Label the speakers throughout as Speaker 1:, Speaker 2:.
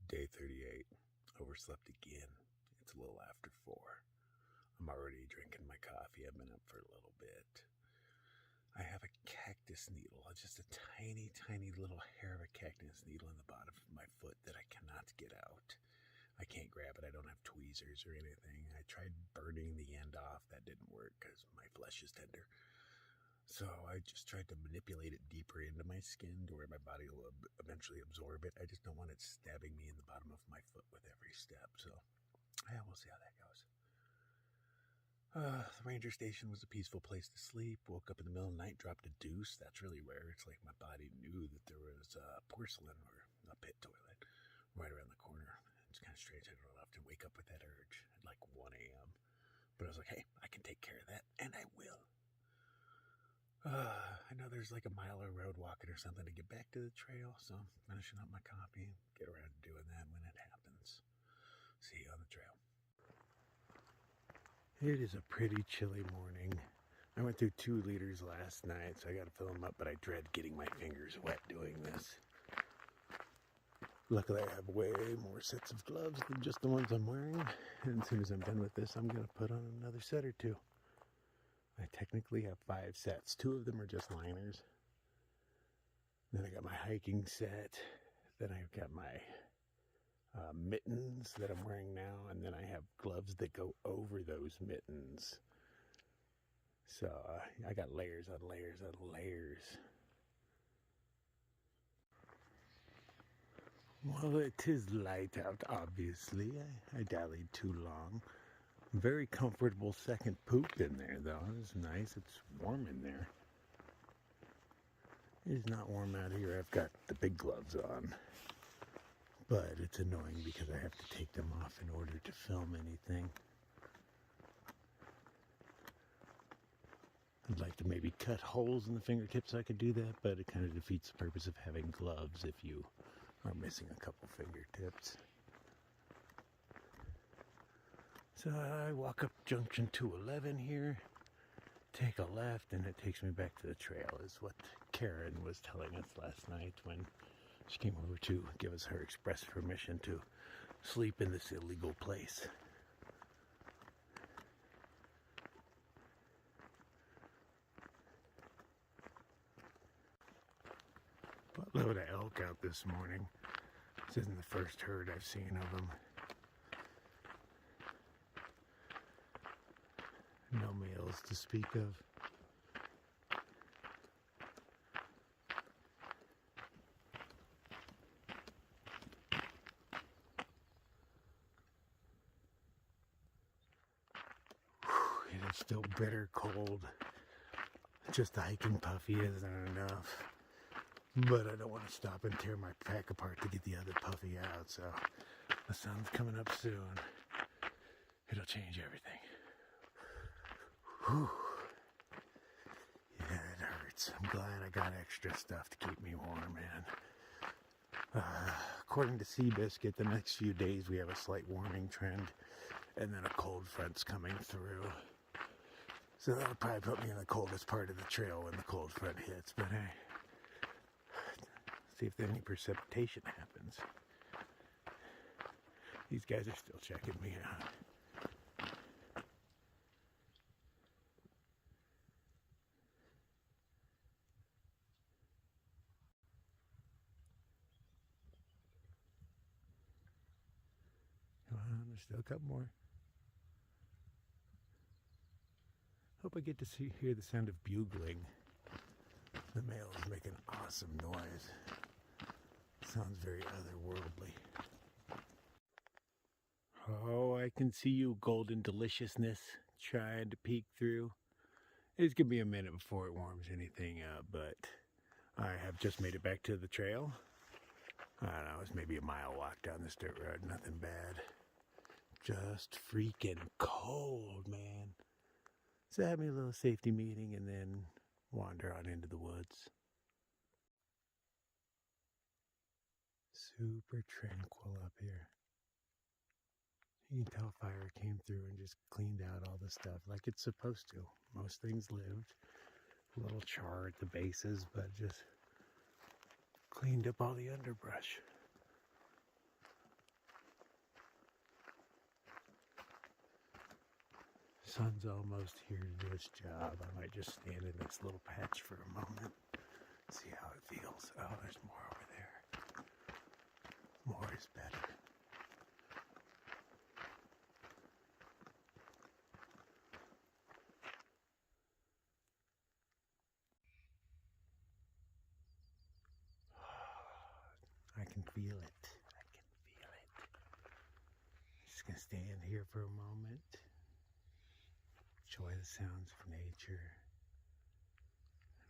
Speaker 1: Day 38. Overslept again. It's a little after 4. I'm already drinking my coffee. I've been up for a little bit. I have a cactus needle, just a tiny, tiny little hair of a cactus needle in the bottom of my foot that I cannot get out. I can't grab it. I don't have tweezers or anything. I tried burning the end off. That didn't work because my flesh is tender. So I just tried to manipulate it deeper into my skin to where my body will eventually absorb it. I just don't want it stabbing me in the bottom of my foot with every step. So, yeah, we'll see how that goes. The ranger station was a peaceful place to sleep. Woke up in the middle of the night, dropped a deuce. That's really rare. It's like my body knew that there was porcelain or a pit toilet right around the corner. It's kind of strange. I don't often wake up with that urge at like 1 a.m. But I was like, hey, I can take care of that, and I will. I know there's like a mile of road walking or something to get back to the trail, so I'm finishing up my coffee. Get around to doing that when it happens. See you on the trail. It is a pretty chilly morning. I went through 2 liters last night, so I got to fill them up, but I dread getting my fingers wet doing this. Luckily, I have way more sets of gloves than just the ones I'm wearing. And as soon as I'm done with this, I'm going to put on another set or 2. I technically have 5 sets. 2 of them are just liners. Then I got my hiking set. Then I've got my mittens that I'm wearing now. And then I have gloves that go over those mittens. So I got layers on layers on layers. Well, it is light out, obviously. I dallied too long. Very comfortable second poop in there, though. It's nice. It's warm in there. It's not warm out here. I've got the big gloves on. But it's annoying because I have to take them off in order to film anything. I'd like to maybe cut holes in the fingertips so I could do that, but it kind of defeats the purpose of having gloves if you are missing a couple fingertips. So I walk up junction 211 here, take a left, and it takes me back to the trail, is what Karen was telling us last night when she came over to give us her express permission to sleep in this illegal place. Buttload of elk out this morning. This isn't the first herd I've seen of them. No males to speak of. It is still bitter cold. Just the hiking puffy isn't enough. But I don't want to stop and tear my pack apart to get the other puffy out, so the sun's coming up soon. It'll change everything. Whew. Yeah, it hurts. I'm glad I got extra stuff to keep me warm, man. According to Seabiscuit, the next few days we have a slight warming trend, and then a cold front's coming through. So that'll probably put me in the coldest part of the trail when the cold front hits, but hey. See if any precipitation happens. These guys are still checking me out. Come on, there's still a couple more. Hope I get to hear the sound of bugling. The male is making awesome noise. Sounds very otherworldly. Oh, I can see you, golden deliciousness, trying to peek through. It's going to be a minute before it warms anything up, but I have just made it back to the trail. I don't know, it's maybe a mile walk down this dirt road, nothing bad. Just freaking cold, man. So have me a little safety meeting and then wander on into the woods. Super tranquil up here. You can tell fire came through and just cleaned out all the stuff like it's supposed to. Most things lived. A little char at the bases, but just cleaned up all the underbrush. sun's almost here to do its job. I might just stand in this little patch for a moment, see how it feels. Oh, there's more over there. More is better. I can feel it. I can feel it. Just gonna stand here for a moment. Enjoy the sounds of nature.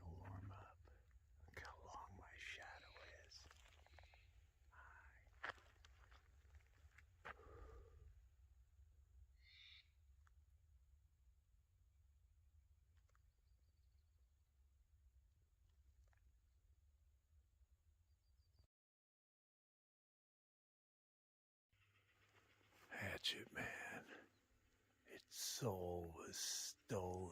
Speaker 1: And warm up. Look how long my shadow is. Hatchet Man. Its soul was stolen.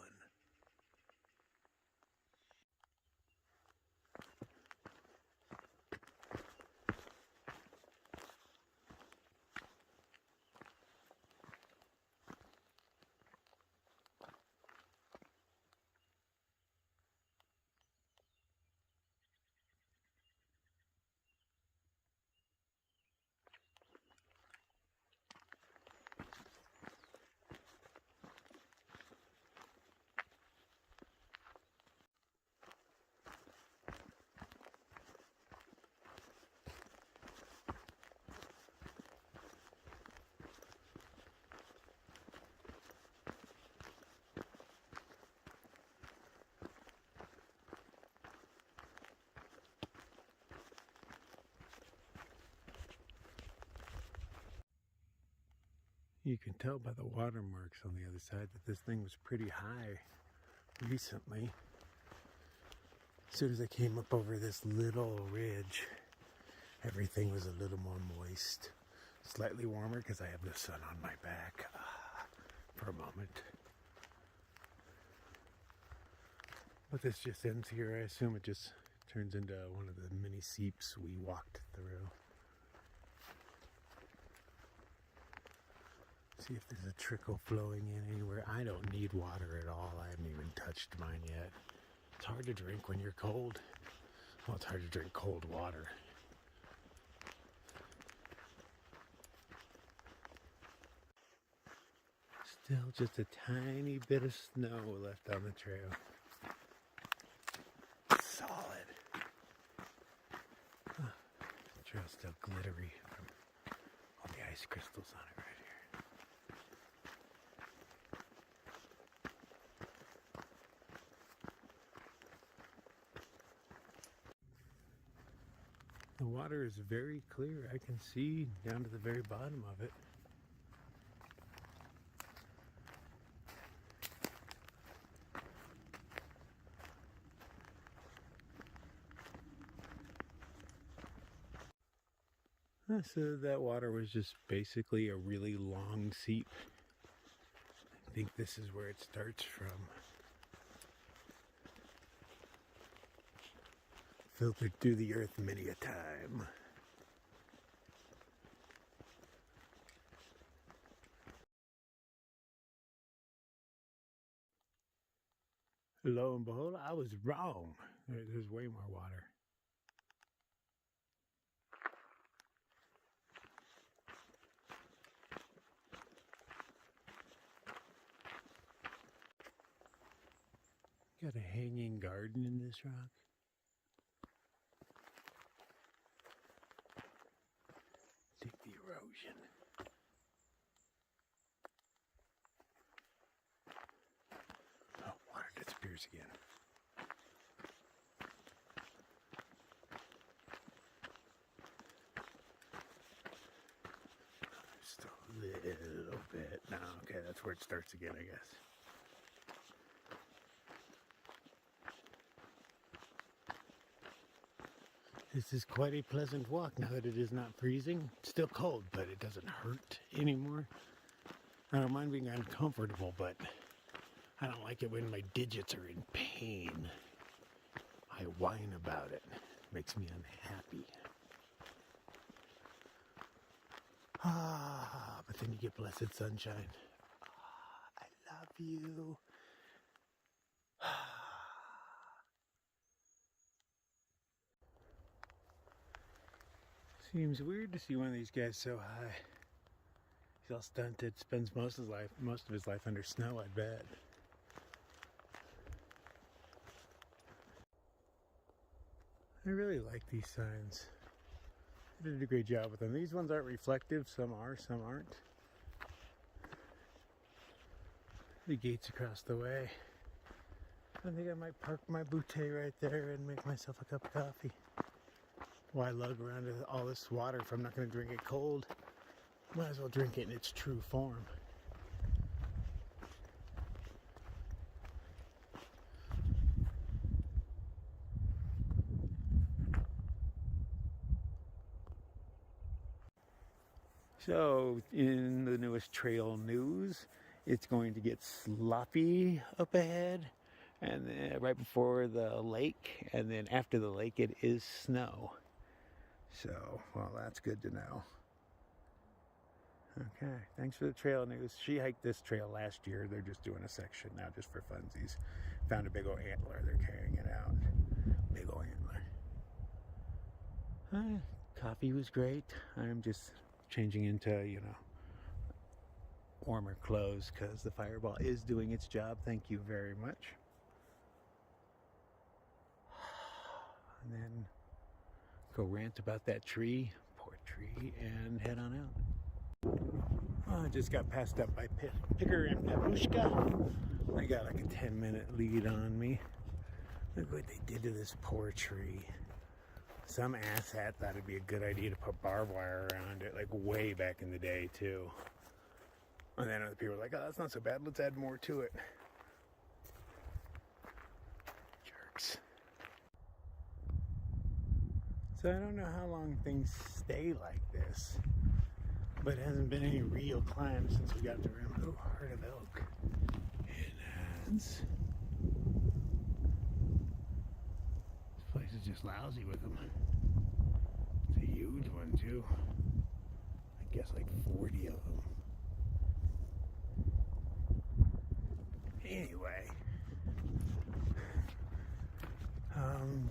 Speaker 1: You can tell by the watermarks on the other side that this thing was pretty high recently. As soon as I came up over this little ridge, everything was a little more moist. Slightly warmer because I have the sun on my back for a moment. But this just ends here. I assume it just turns into one of the mini seeps we walked through. See if there's a trickle flowing in anywhere. I don't need water at all. I haven't even touched mine yet. It's hard to drink when you're cold. Well, it's hard to drink cold water. Still just a tiny bit of snow left on the trail. Solid. The trail's still glittery from all the ice crystals on it right here. The water is very clear. I can see down to the very bottom of it. So that water was just basically a really long seep. I think this is where it starts from. Filtered through the earth many a time. Lo and behold, I was wrong. There's way more water. Got a hanging garden in this rock. Take the erosion. Oh, water disappears again. Just a little bit. No, okay, that's where it starts again, I guess. This is quite a pleasant walk now that it is not freezing. It's still cold, but it doesn't hurt anymore. I don't mind being uncomfortable, but I don't like it when my digits are in pain. I whine about it. It makes me unhappy. But then you get blessed sunshine. I love view. Seems weird to see one of these guys so high. He's all stunted, spends most of his life under snow, I bet. I really like these signs. They did a great job with them. These ones aren't reflective, some are, some aren't. The gate's across the way. I think I might park my bouteille right there and make myself a cup of coffee. Why lug around with all this water if I'm not going to drink it cold? Might as well drink it in its true form. So, in the newest trail news, it's going to get sloppy up ahead, and then right before the lake, and then after the lake it is snow. So, well, that's good to know. Okay, thanks for the trail news. She hiked this trail last year. They're just doing a section now just for funsies. Found a big old antler. They're carrying it out. Big old antler. Coffee was great. I'm just changing into, you know, warmer clothes because the Fireball is doing its job. Thank you very much. And then go rant about that tree, poor tree, and head on out. Oh, I just got passed up by Picker and Papushka. They got like a 10-minute lead on me. Look what they did to this poor tree. Some asshat thought it'd be a good idea to put barbed wire around it, like way back in the day too. And then other people were like, oh, that's not so bad, let's add more to it. Jerks. So I don't know how long things stay like this, but it hasn't been any real climb since we got to rim. Oh, Heart of Elk. It has. This place is just lousy with them. It's a huge one too. I guess like 40 of them. Anyway.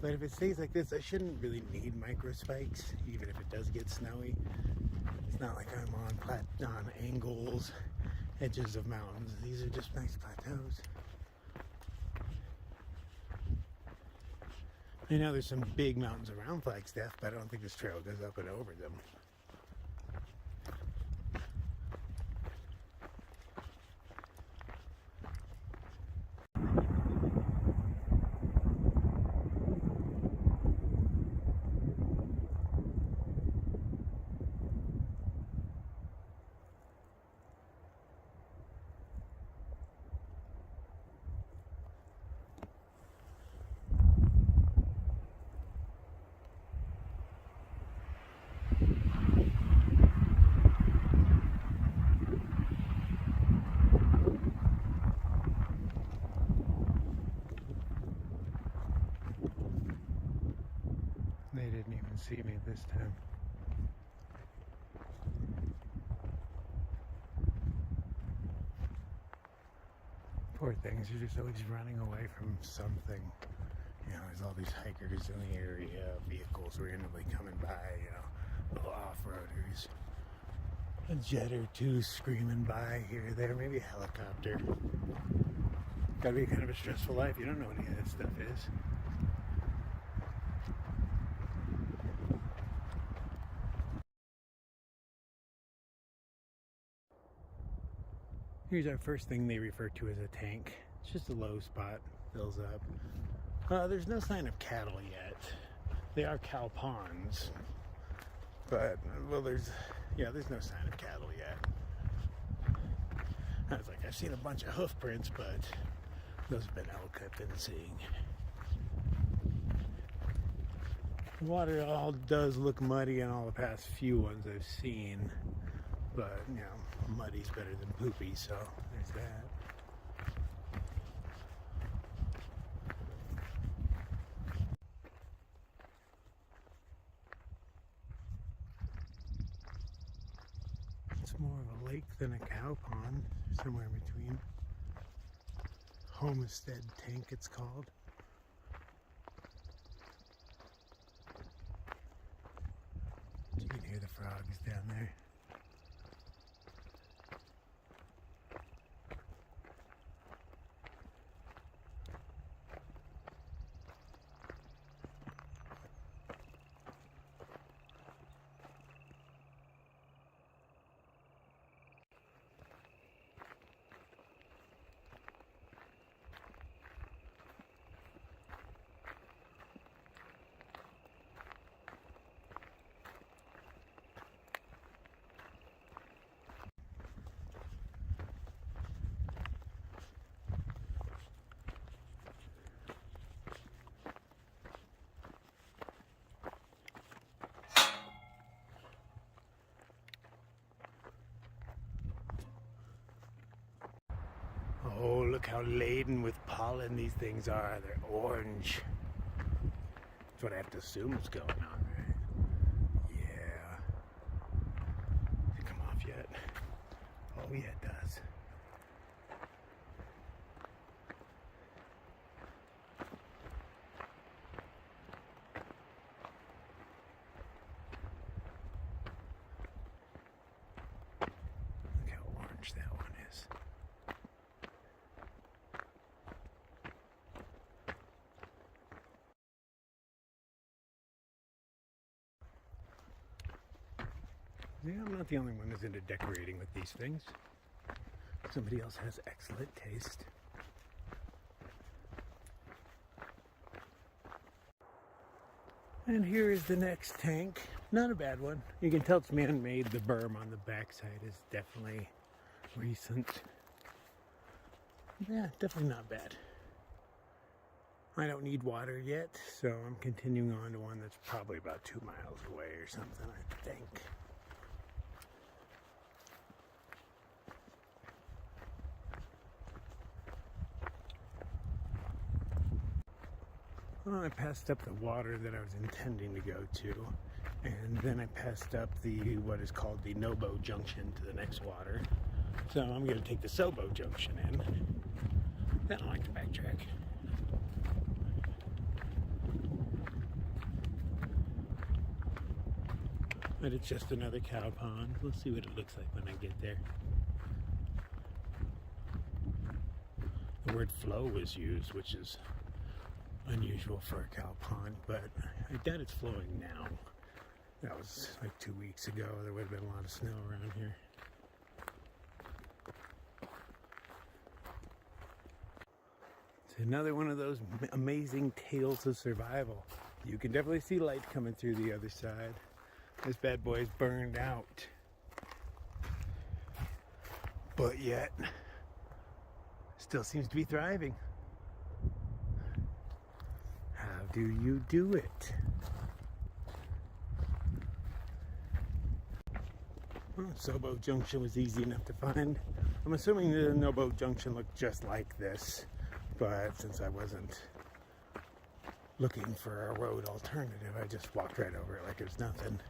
Speaker 1: But if it stays like this, I shouldn't really need micro spikes, even if it does get snowy. It's not like I'm on angles, edges of mountains. These are just nice plateaus. I know there's some big mountains around Flagstaff, but I don't think this trail goes up and over them. They didn't even see me this time. Poor things, you're just always running away from something. You know, there's all these hikers in the area, vehicles randomly coming by, you know, little off-roaders. A jet or two screaming by here or there, maybe a helicopter. Gotta be kind of a stressful life, you don't know what any of that stuff is. Here's our first thing they refer to as a tank. It's just a low spot, fills up. There's no sign of cattle yet. They are cow ponds, but well, there's no sign of cattle yet. I was like, I've seen a bunch of hoof prints, but those have been elk I've been seeing. The water all does look muddy in all the past few ones I've seen. But, you know, muddy's better than poopy, so there's that. It's more of a lake than a cow pond, somewhere in between. Homestead tank, it's called. You can hear the frogs down there. Oh, look how laden with pollen these things are. They're orange. That's what I have to assume is going on, right? Yeah. Does it come off yet? Oh, yeah, it does. Look how orange that one is. Yeah, I'm not the only one who's into decorating with these things. Somebody else has excellent taste. And here is the next tank. Not a bad one. You can tell it's man-made. The berm on the backside is definitely recent. Yeah, definitely not bad. I don't need water yet, so I'm continuing on to one that's probably about 2 miles away or something, I think. Well, I passed up the water that I was intending to go to, and then I passed up the what is called the Nobo Junction to the next water. So I'm going to take the Sobo Junction in. Then I like to backtrack. But it's just another cow pond. We'll see what it looks like when I get there. The word flow was used, which is unusual for a cow pond, but I doubt it's flowing now. That was like 2 weeks ago. There would have been a lot of snow around here. It's another one of those amazing tales of survival. You can definitely see light coming through the other side. This bad boy is burned out. But yet, still seems to be thriving. How do you do it? Well, Sobo Junction was easy enough to find. I'm assuming the Nobo Junction looked just like this, but since I wasn't looking for a road alternative, I just walked right over it like it was nothing.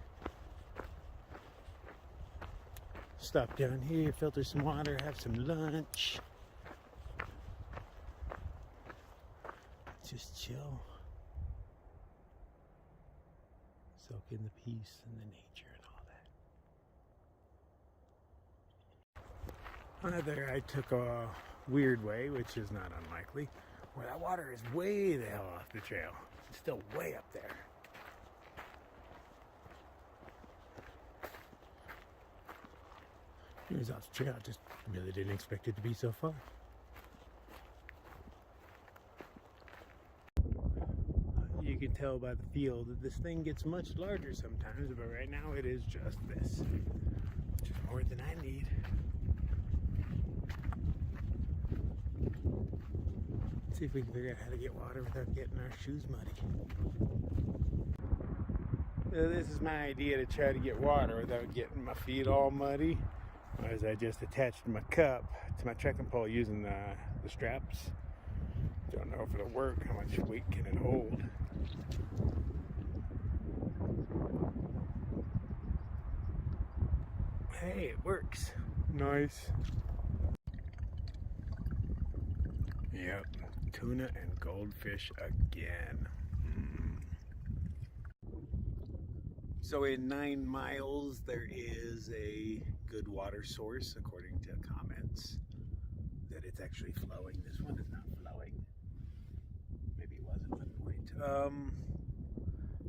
Speaker 1: Stop down here, filter some water, have some lunch. Just chill. Soak in the peace and the nature and all that. There I took a weird way, which is not unlikely, where that water is way the hell off the trail. It's still way up there. Here's off the trail. I just really didn't expect it to be so far. You can tell by the feel that this thing gets much larger sometimes, but right now it is just this, which is more than I need. Let's see if we can figure out how to get water without getting our shoes muddy. So this is my idea to try to get water without getting my feet all muddy. As I just attached my cup to my trekking pole using the straps. Don't know if it'll work. How much weight can it hold? Hey, it works. Nice. Yeah, Yep, tuna and goldfish again. So in 9 miles, there is a good water source, according to comments, that it's actually flowing. This one is not flowing. Maybe it was at one point.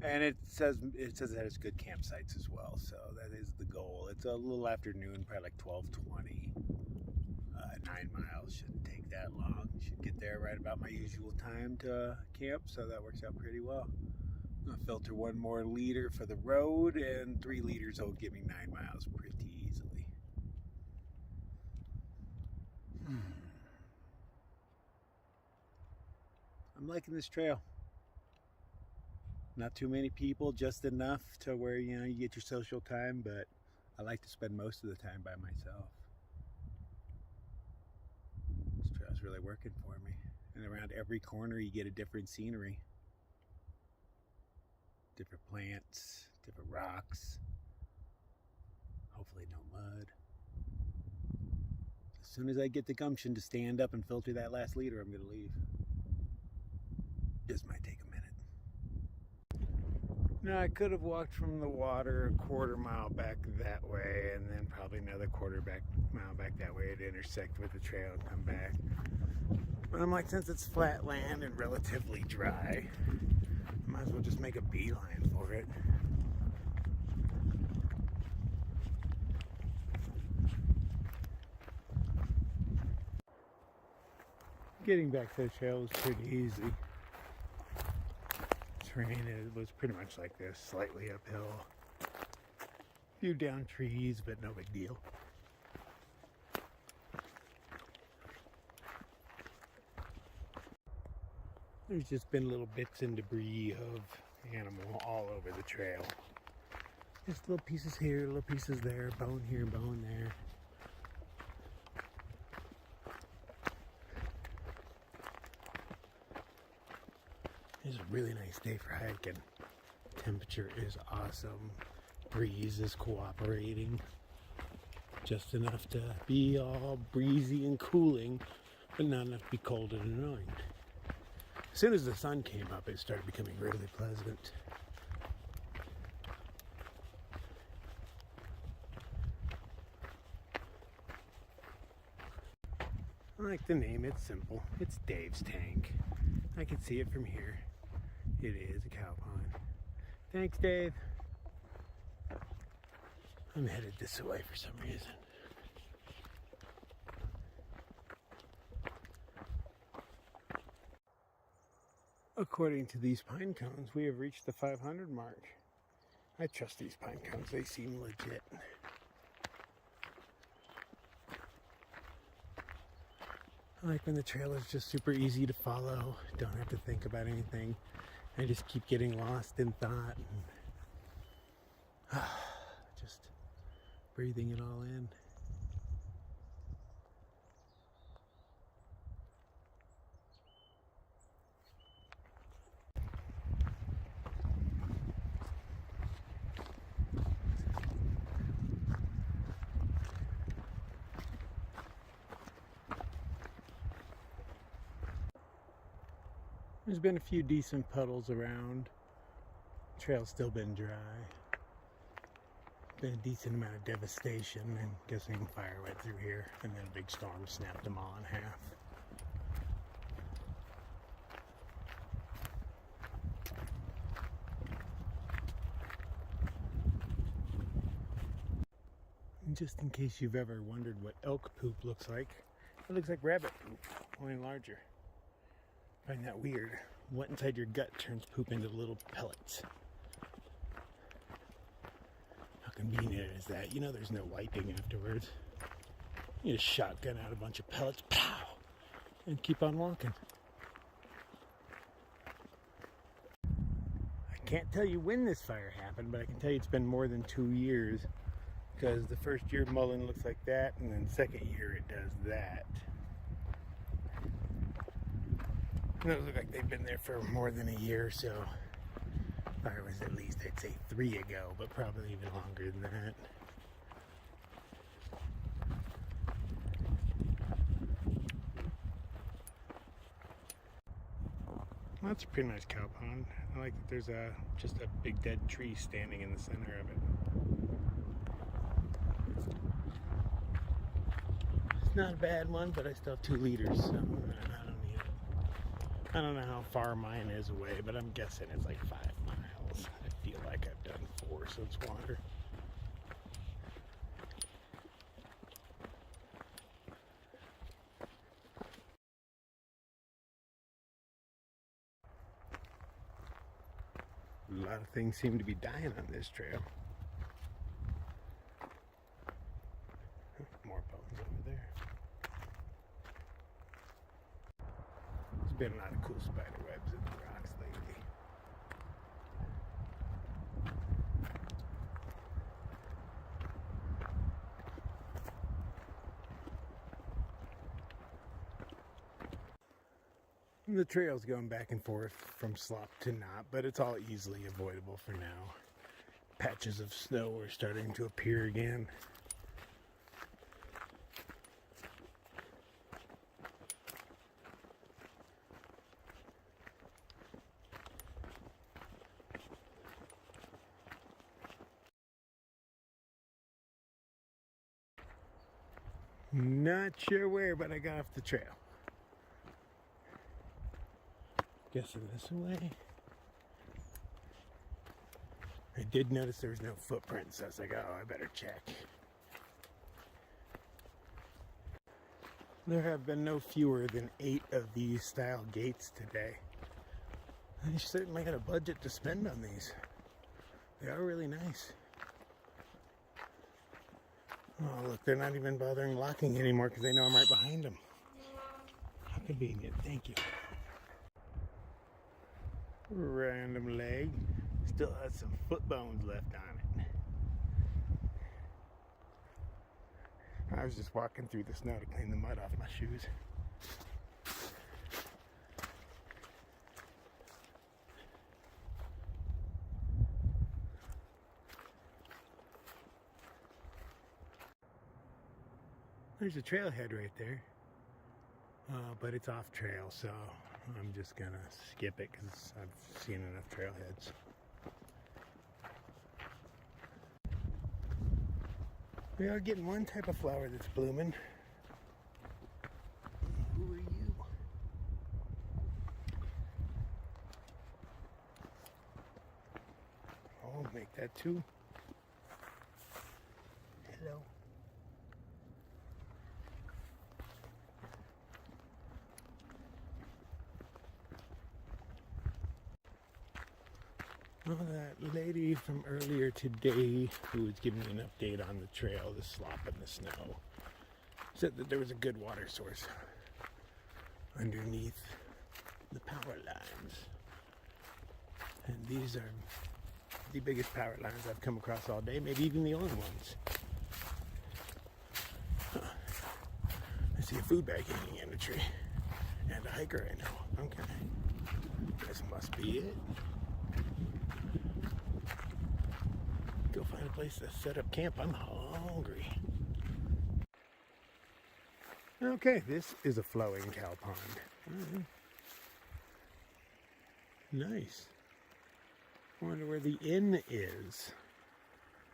Speaker 1: And it says that it's good campsites as well. So that is the goal. It's a little afternoon, probably like 12:20. 9 miles shouldn't take that long. Should get there right about my usual time to camp, so that works out pretty well. I'm gonna filter 1 more liter for the road, and 3 liters will give me 9 miles pretty easily. I'm liking this trail. Not too many people, just enough to where, you know, you get your social time, but I like to spend most of the time by myself. This trail's really working for me. And around every corner you get a different scenery. Different plants, different rocks. Hopefully no mud. As soon as I get the gumption to stand up and filter that last liter, I'm gonna leave. Just might take a minute. Now I could have walked from the water a 1/4 mile back that way, and then probably another 1/4 mile back that way to intersect with the trail and come back. But I'm like, since it's flat land and relatively dry, I might as well just make a beeline for it. Getting back to the trail was pretty easy. Terrain was pretty much like this, slightly uphill. A few down trees, but no big deal. There's just been little bits and debris of animal all over the trail. Just little pieces here, little pieces there, bone here, bone there. It's a really nice day for hiking. Temperature is awesome. Breeze is cooperating. Just enough to be all breezy and cooling, but not enough to be cold and annoying. As soon as the sun came up, it started becoming really pleasant. I like the name, it's simple. It's Dave's Tank. I can see it from here. It is a cow pond. Thanks, Dave. I'm headed this way for some reason. According to these pine cones, we have reached the 500 mark. I trust these pine cones, they seem legit. I like when the trail is just super easy to follow, don't have to think about anything. I just keep getting lost in thought and just breathing it all in. There's been a few decent puddles around. The trail's still been dry. Been a decent amount of devastation. I'm guessing fire went through here, and then a big storm snapped them all in half. And just in case you've ever wondered what elk poop looks like, it looks like rabbit poop, only larger. I find that weird. What inside your gut turns poop into little pellets? How convenient is that? You know there's no wiping afterwards. You just shotgun out a bunch of pellets, pow, and keep on walking. I can't tell you when this fire happened, but I can tell you it's been more than 2 years, because the first year Mullen looks like that, and then second year it does that. Those look like they've been there for more than a year, so fire was at least, I'd say 3 ago, but probably even longer than that.
Speaker 2: That's a pretty nice cow pond. I like that there's just a big dead tree standing in the center of it. It's not a bad one, but I still have 2 liters, so I don't need it. I don't know how far mine is away, but I'm guessing it's like 5 miles. I feel like I've done 4 since water. A lot of things seem to be dying on this trail. More bones over there. There's been a lot of cool spider webs in the rocks lately. The trail's going back and forth from slop to knot, but it's all easily avoidable for now. Patches of snow are starting to appear again. Not sure where, but I got off the trail. Guessing this way. I did notice there was no footprints, so I was like, oh, I better check. There have been no fewer than 8 of these style gates today. I certainly got a budget to spend on these. They are really nice. Oh, look, they're not even bothering locking anymore because they know I'm right behind them. How convenient, thank you. Random leg. Still has some foot bones left on it. I was just walking through the snow to clean the mud off my shoes. There's a trailhead right there, but it's off trail, so I'm just gonna skip it because I've seen enough trailheads. We are getting one type of flower that's blooming. Who are you? I'll make that too. Hello. Oh, that lady from earlier today who was giving me an update on the trail, the slop and the snow, said that there was a good water source underneath the power lines. And these are the biggest power lines I've come across all day, maybe even the only ones. Huh. I see a food bag hanging in a tree. And a hiker I know. Okay. This must be it. Go find a place to set up camp. I'm hungry. Okay, this is a flowing cow pond. Nice. I wonder where the inn is.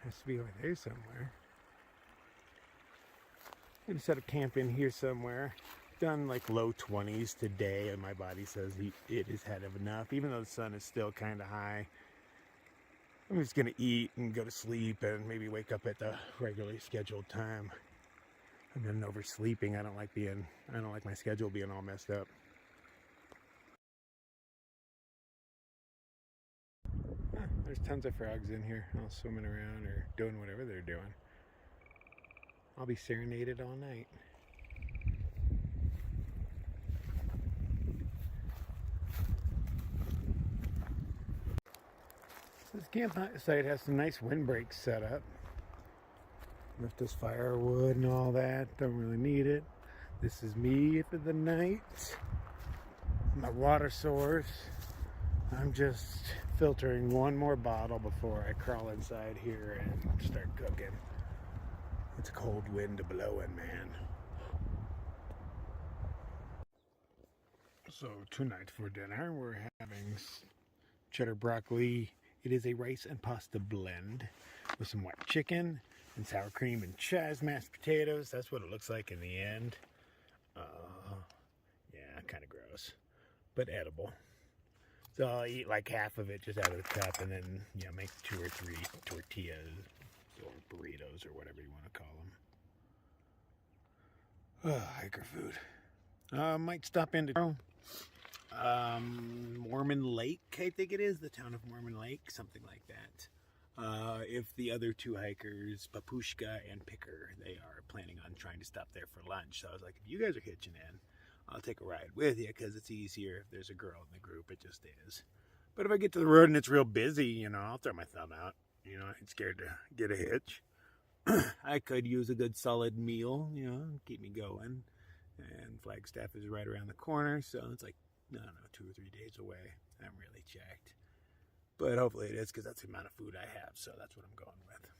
Speaker 2: Has to be over there somewhere. I'm gonna set up camp in here somewhere. Done like low 20s today, and my body says it has had enough, even though the sun is still kind of high. I'm just gonna eat and go to sleep and maybe wake up at the regularly scheduled time. I've been oversleeping. I don't like my schedule being all messed up. There's tons of frogs in here, all swimming around or doing whatever they're doing. I'll be serenaded all night. This campsite has some nice windbreaks set up. Left this firewood and all that. Don't really need it. This is me for the night. My water source. I'm just filtering one more bottle before I crawl inside here and start cooking. It's a cold wind blowing, man. So tonight for dinner, we're having cheddar broccoli. It is a rice and pasta blend with some white chicken and sour cream and cheese, mashed potatoes. That's what it looks like in the end. Yeah, kind of gross, but edible. So I'll eat like half of it just out of the cup, and then make 2 or 3 tortillas or burritos or whatever you want to call them. Hiker food. Might stop into Mormon Lake, I think it is, the town of Mormon Lake, something like that. If the other 2 hikers, Papushka and Picker, they are planning on trying to stop there for lunch. So I was like, if you guys are hitching in, I'll take a ride with you because it's easier if there's a girl in the group. It just is. But if I get to the road and it's real busy, I'll throw my thumb out. I ain't scared to get a hitch. I could use a good solid meal, keep me going. And Flagstaff is right around the corner, so it's like, I don't know, 2 or 3 days away. I haven't really checked. But hopefully it is because that's the amount of food I have, so that's what I'm going with.